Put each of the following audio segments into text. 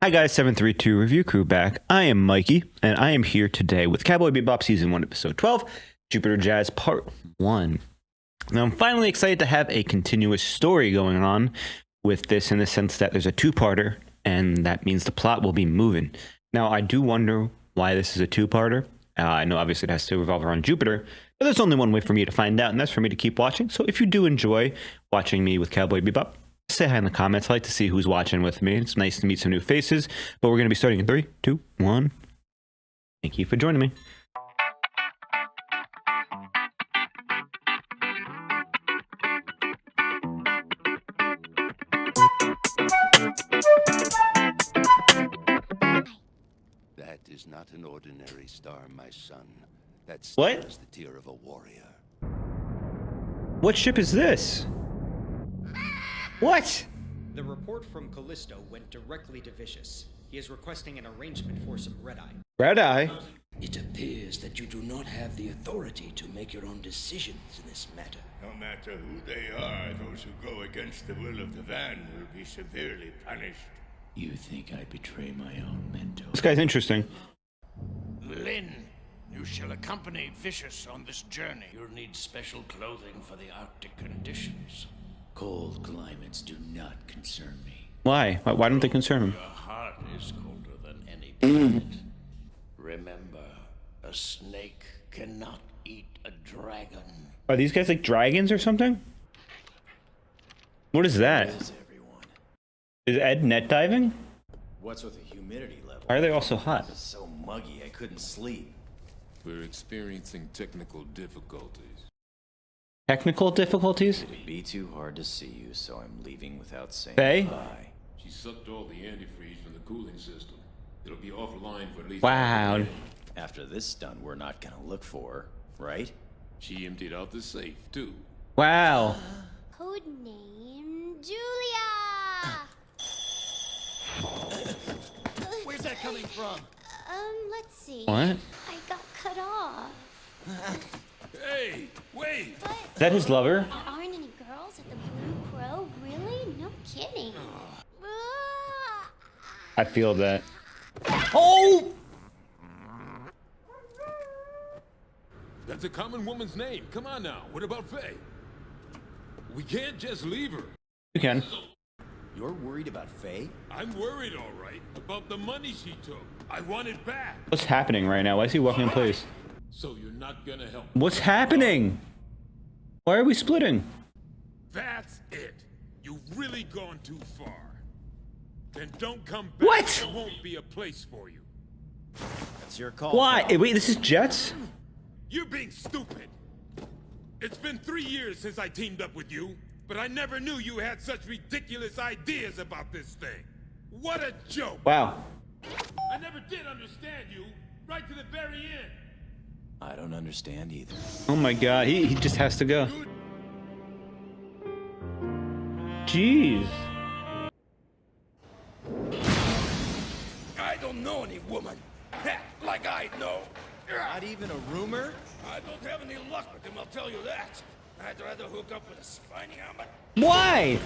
Hi guys, 732 Review Crew back. I am Mikey, and I am here today with Cowboy Bebop Season 1, Episode 12, Jupiter Jazz Part 1. Now I'm finally excited to have a continuous story going on with this in the sense that there's a two-parter, and that means the plot will be moving. Now I do wonder why this is a two-parter. I know obviously it has to revolve around Jupiter, but there's only one way for me to find out, and that's for me to keep watching. So if you do enjoy watching me with Cowboy Bebop, say hi in the comments. I like to see who's watching with me. It's nice to meet some new faces, but we're going to be starting in 3, 2, 1. Thank you for joining me. That is not an ordinary star, my son. That What? star is the tear of a warrior. What ship is this? What? The report from Callisto went directly to Vicious. He is requesting an arrangement for some red-eye. Red-eye? It appears that you do not have the authority to make your own decisions in this matter. No matter who they are, those who go against the will of the Van will be severely punished. You think I betray my own mentor? This guy's interesting. Lynn, you shall accompany Vicious on this journey. You'll need special clothing for the Arctic conditions. Cold climates do not concern me. Why? Why don't they concern him? Your heart is colder than any planet. Remember, a snake cannot eat a dragon. Are these guys like dragons or something? What is that? Is everyone? Is Ed net diving? What's with the humidity level? Why are they all so hot? It's so muggy I couldn't sleep. We're experiencing technical difficulties. Technical difficulties? It'd be too hard to see you, so I'm leaving without saying Faye? goodbye. She sucked all the antifreeze from the cooling system. It'll be offline for at least Wow. After this stunt, we're not gonna look for her, right? She emptied out the safe, too. Wow. Codename Julia! Where's that coming from? Let's see. What? I got cut off. Hey, wait! But Is that his lover? there aren't any girls at the Blue Crow, really? No kidding. I feel that. Oh! That's a common woman's name. Come on now. What about Faye? We can't just leave her. You can. You're worried about Faye? I'm worried, all right, about the money she took. I want it back. What's happening right now? Why is he walking in place? So you're not gonna help. What's happening? Why are we splitting? That's it. You've really gone too far. Then don't come back. What? There won't be a place for you. That's your call. Why? pal. Wait, this is Jets? You're being stupid. It's been 3 years since I teamed up with you, but I never knew you had such ridiculous ideas about this thing. What a joke. Wow. I never did understand you, right to the very end. I don't understand either. Oh my god, he just has to go. Jeez. I don't know any woman. Heck, like I know. Not even a rumor? I don't have any luck with him, I'll tell you that. I'd rather hook up with a spiny helmet. Why?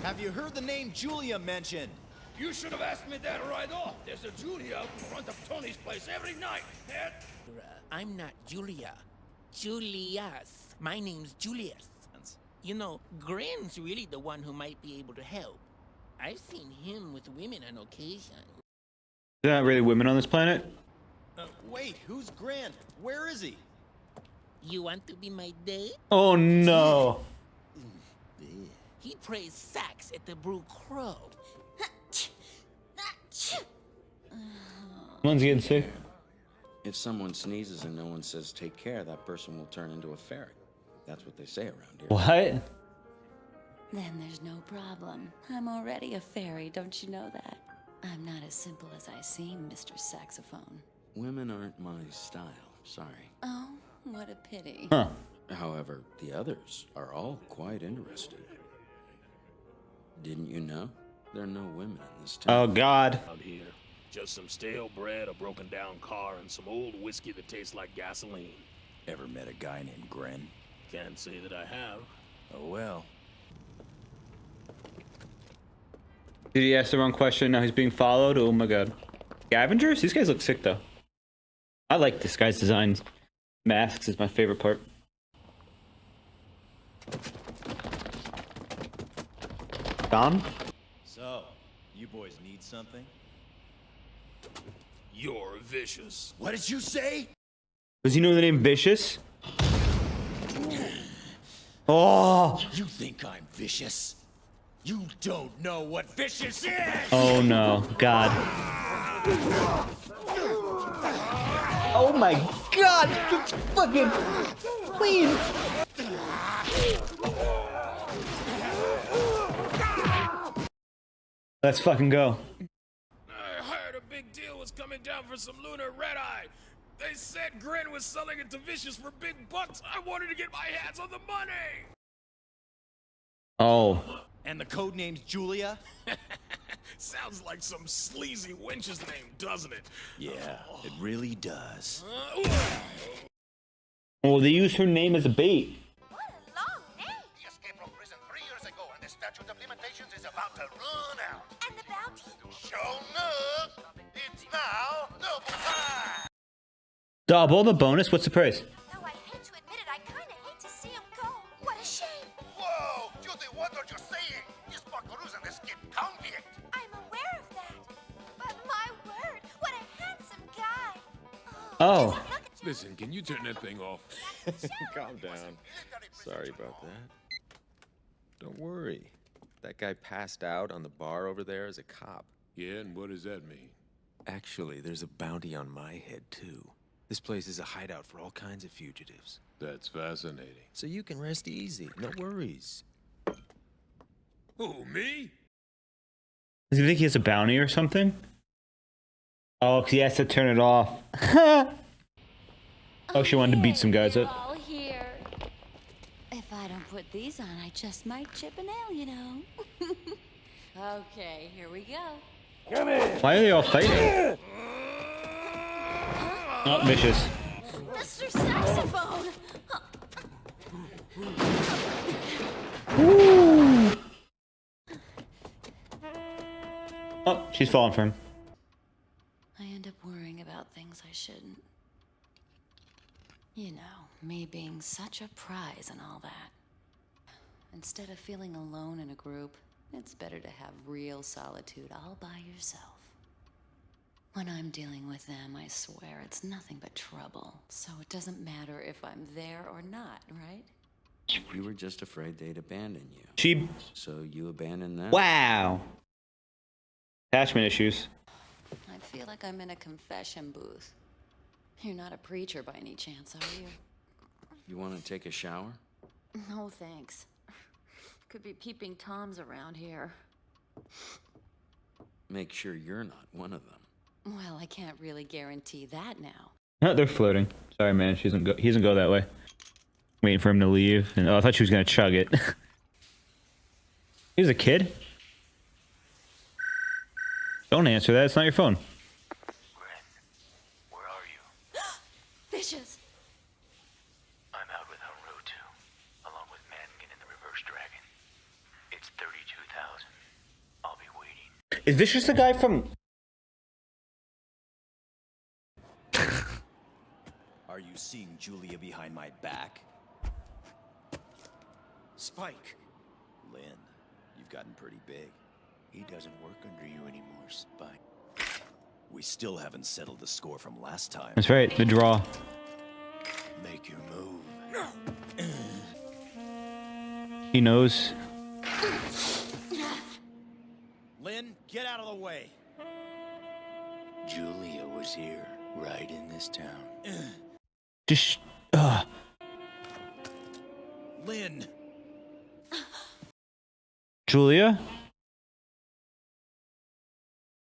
Have you heard the name Julia mentioned? You should have asked me that right off. There's a Julia out in front of Tony's place every night. And I'm not Julia. Julius. My name's Julius. You know, Gren's really the one who might be able to help. I've seen him with women on occasion. There not really women on this planet? Wait, who's Grant? Where is he? You want to be my date? Oh no. He plays sax at the Blue Crow. Someone's getting sick. If someone sneezes and no one says take care, that person will turn into a fairy. That's what they say around here. What? Then there's no problem. I'm already a fairy, don't you know that? I'm not as simple as I seem, Mr. Saxophone. Women aren't my style, sorry. Oh, what a pity. Huh. However, the others are all quite interesting. Didn't you know? There are no women in this town. Oh god. Out here, just some stale bread, a broken down car, and some old whiskey that tastes like gasoline. Ever met a guy named Gren? Can't say that I have. Oh well. Did he ask the wrong question? Now he's being followed. Oh my god. Scavengers? These guys look sick though. I like this guy's designs. Masks is my favorite part. Don? So, you boys need something? You're vicious. What did you say? Does he know the name Vicious? Oh! You think I'm vicious? You don't know what vicious is! Oh no, God. Oh my God! Just fucking... Please! Let's fucking go. I heard a big deal was coming down for some lunar red-eye. They said Grin was selling it to Vicious for big bucks. I wanted to get my hands on the money. Oh. And the code name's Julia? Sounds like some sleazy wench's name, doesn't it? Yeah, it really does. Oh, they used her name as a bait. What a long name! He escaped from prison 3 years ago, and the statute of limitations is about to run out. And the bounty? Show enough, it's now double time. Double the bonus? What's the price? Though I hate to admit it, I kinda hate to see him go. What a shame. Whoa, Judy, what are you saying? This buckaroo's an escaped convict. I'm aware of that. But my word, what a handsome guy. Oh. Look at you. Listen, can you turn that thing off? Calm down. Sorry about that. Don't worry. That guy passed out on the bar over there as a cop. Yeah, and what does that mean? Actually, there's a bounty on my head, too. This place is a hideout for all kinds of fugitives. That's fascinating. So you can rest easy. No worries. Who, me? Does he think he has a bounty or something? Oh, 'cause he has to turn it off. Oh, she wanted to beat some guys up. All here. If I don't put these on, I just might chip a nail, you know. Okay, here we go. Come in. Why are they all fighting? Oh, Vicious. Mr. Saxophone! Woo! Oh, she's falling for him. I end up worrying about things I shouldn't. You know, me being such a prize and all that. Instead of feeling alone in a group, it's better to have real solitude all by yourself. When I'm dealing with them, I swear it's nothing but trouble. So it doesn't matter if I'm there or not, right? You were just afraid they'd abandon you. She... So you abandoned them? Wow. Attachment issues. I feel like I'm in a confession booth. You're not a preacher by any chance, are you? You want to take a shower? No, thanks. Could be peeping Toms around here. Make sure you're not one of them. Well, I can't really guarantee that now. No, they're floating. Sorry, man. He doesn't go that way. Waiting for him to leave. And oh, I thought she was gonna chug it. He was a kid. Don't answer that. It's not your phone. Where are you? Vicious. I'm out with Haruto, along with Mangan and the Reverse Dragon. It's 32,000. I'll be waiting. Is Vicious the guy from... Are you seeing Julia behind my back? Spike! Lynn, you've gotten pretty big. He doesn't work under you anymore, Spike. We still haven't settled the score from last time. That's right, the draw. Make your move. He knows. Lynn, get out of the way! Julia was here, right in this town. Just... Lynn! Julia?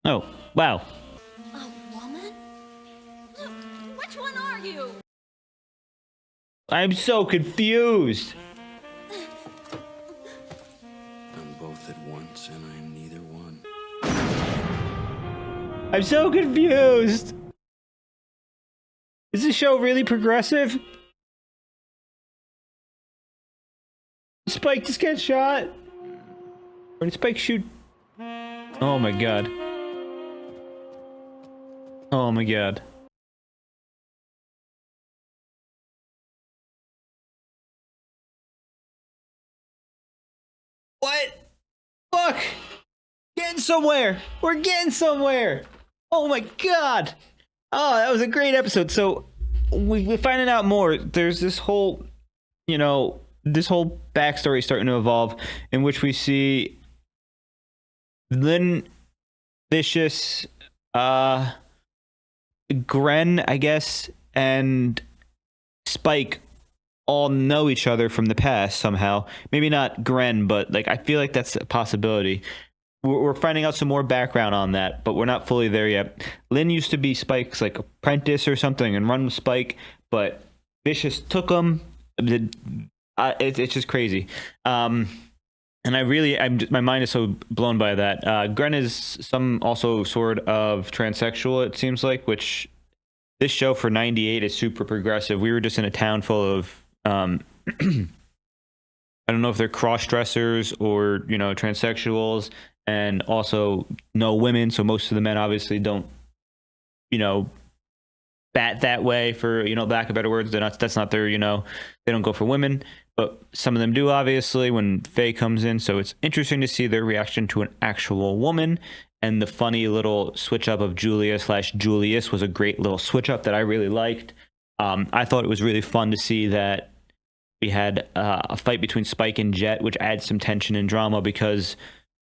Oh, wow. A woman? Which one are you? I'm so confused. I'm both at once, and I'm neither one. I'm so confused. Is this show really progressive? Spike just get shot? Or did Spike shoot? Oh my god. Oh my god. What? Fuck! Getting somewhere! We're getting somewhere! Oh my god! Oh, that was a great episode. So we're finding out more. There's this whole, this whole backstory starting to evolve in which we see Lynn, Vicious, Gren, I guess, and Spike all know each other from the past somehow. Maybe not Gren, but like I feel like that's a possibility. We're finding out some more background on that, but we're not fully there yet. Lynn used to be Spike's like apprentice or something and run with Spike, but Vicious took him. It's just crazy. And my mind is so blown by that. Gren is some also sort of transsexual, it seems like, which this show for 98 is super progressive. We were just in a town full of I don't know if they're cross-dressers or transsexuals, and also no women. So most of the men obviously don't bat that way, for lack of better words. That's not their they don't go for women, but some of them do obviously when Faye comes in. So it's interesting to see their reaction to an actual woman. And the funny little switch up of Julia/Julius was a great little switch up that I really liked. I thought it was really fun to see that we had a fight between Spike and Jet, which adds some tension and drama because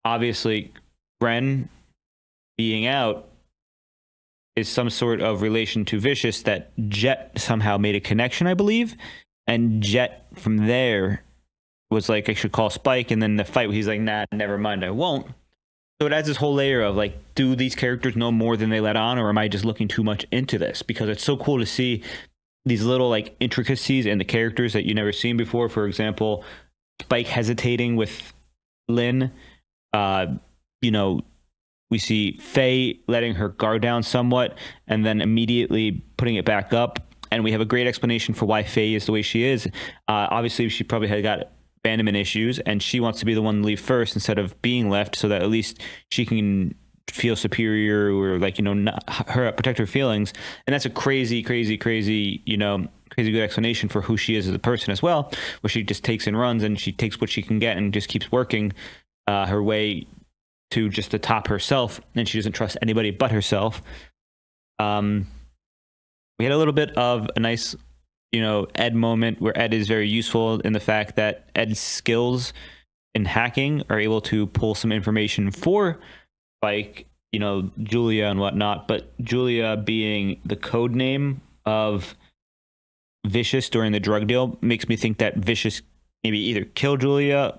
obviously Gren being out is some sort of relation to Vicious that Jet somehow made a connection, I believe. And Jet from there was like, I should call Spike. And then the fight, he's like, nah, never mind, I won't. So it adds this whole layer of like, do these characters know more than they let on, or am I just looking too much into this? Because it's so cool to see these little like intricacies in the characters that you never seen before. For example, Spike hesitating with Lynn. We see Faye letting her guard down somewhat and then immediately putting it back up. And we have a great explanation for why Faye is the way she is. Obviously, she probably had got abandonment issues, and she wants to be the one to leave first instead of being left, so that at least she can feel superior or not protect her feelings. And that's a crazy good explanation for who she is as a person as well, where she just takes and runs and she takes what she can get and just keeps working her way to just the top herself, and she doesn't trust anybody but herself. We had a little bit of a nice Ed moment where Ed is very useful in the fact that Ed's skills in hacking are able to pull some information for Spike, Julia and whatnot, but Julia being the code name of Vicious during the drug deal makes me think that Vicious maybe either killed Julia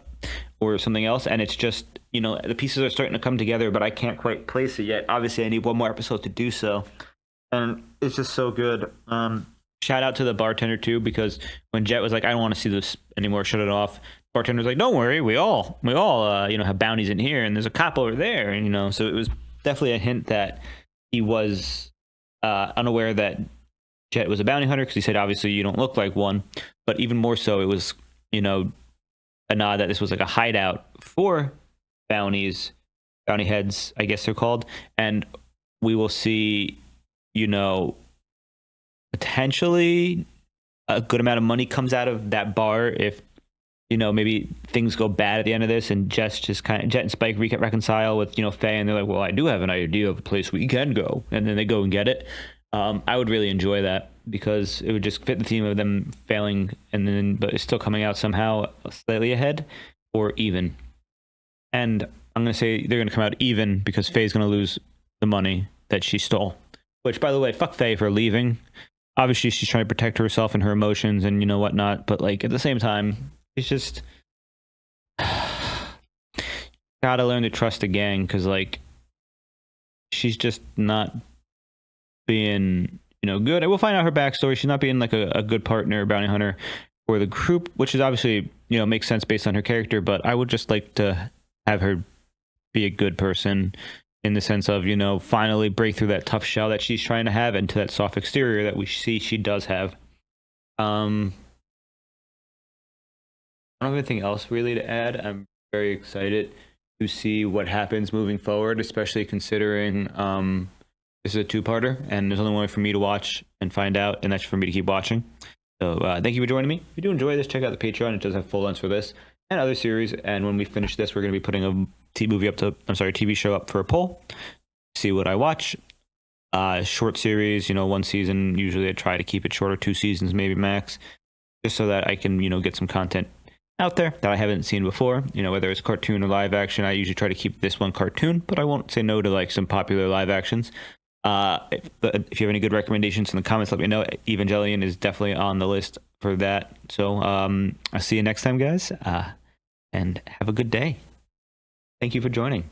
or something else. And it's just, the pieces are starting to come together, but I can't quite place it yet. Obviously, I need one more episode to do so. And it's just so good. Shout out to the bartender too, because when Jet was like, I don't want to see this anymore, shut it off. Bartender's like, don't worry, we all have bounties in here, and there's a cop over there, and so it was definitely a hint that he was unaware that Jet was a bounty hunter, because he said obviously you don't look like one, but even more so it was a nod that this was like a hideout for bounty heads, I guess they're called, and we will see potentially a good amount of money comes out of that bar if maybe things go bad at the end of this, and Jet and Spike reconcile with Faye, and they're like, well, I do have an idea of a place we can go, and then they go and get it. I would really enjoy that, because it would just fit the theme of them failing but it's still coming out somehow slightly ahead or even. And I'm going to say they're going to come out even, because Faye's going to lose the money that she stole, which, by the way, fuck Faye for leaving. Obviously, she's trying to protect herself and her emotions and whatnot, but like at the same time, it's just gotta learn to trust the gang, because like she's just not being good. And we'll find out her backstory. She's not being like a good partner, bounty hunter for the group, which is obviously makes sense based on her character. But I would just like to have her be a good person, in the sense of finally break through that tough shell that she's trying to have into that soft exterior that we see she does have. I don't have anything else really to add. I'm very excited to see what happens moving forward, especially considering this is a two-parter, and there's only one way for me to watch and find out, and that's for me to keep watching. So thank you for joining me. If you do enjoy this, check out the Patreon. It does have full lengths for this and other series. And when we finish this, we're going to be putting a TV show up for a poll. See what I watch. Short series, one season. Usually I try to keep it shorter, 2 seasons maybe max, just so that I can, get some content out there that I haven't seen before. Whether it's cartoon or live action, I usually try to keep this one cartoon, but I won't say no to like some popular live actions. If you have any good recommendations in the comments, let me know. Evangelion is definitely on the list for that. So I'll see you next time, guys, and have a good day. Thank you for joining.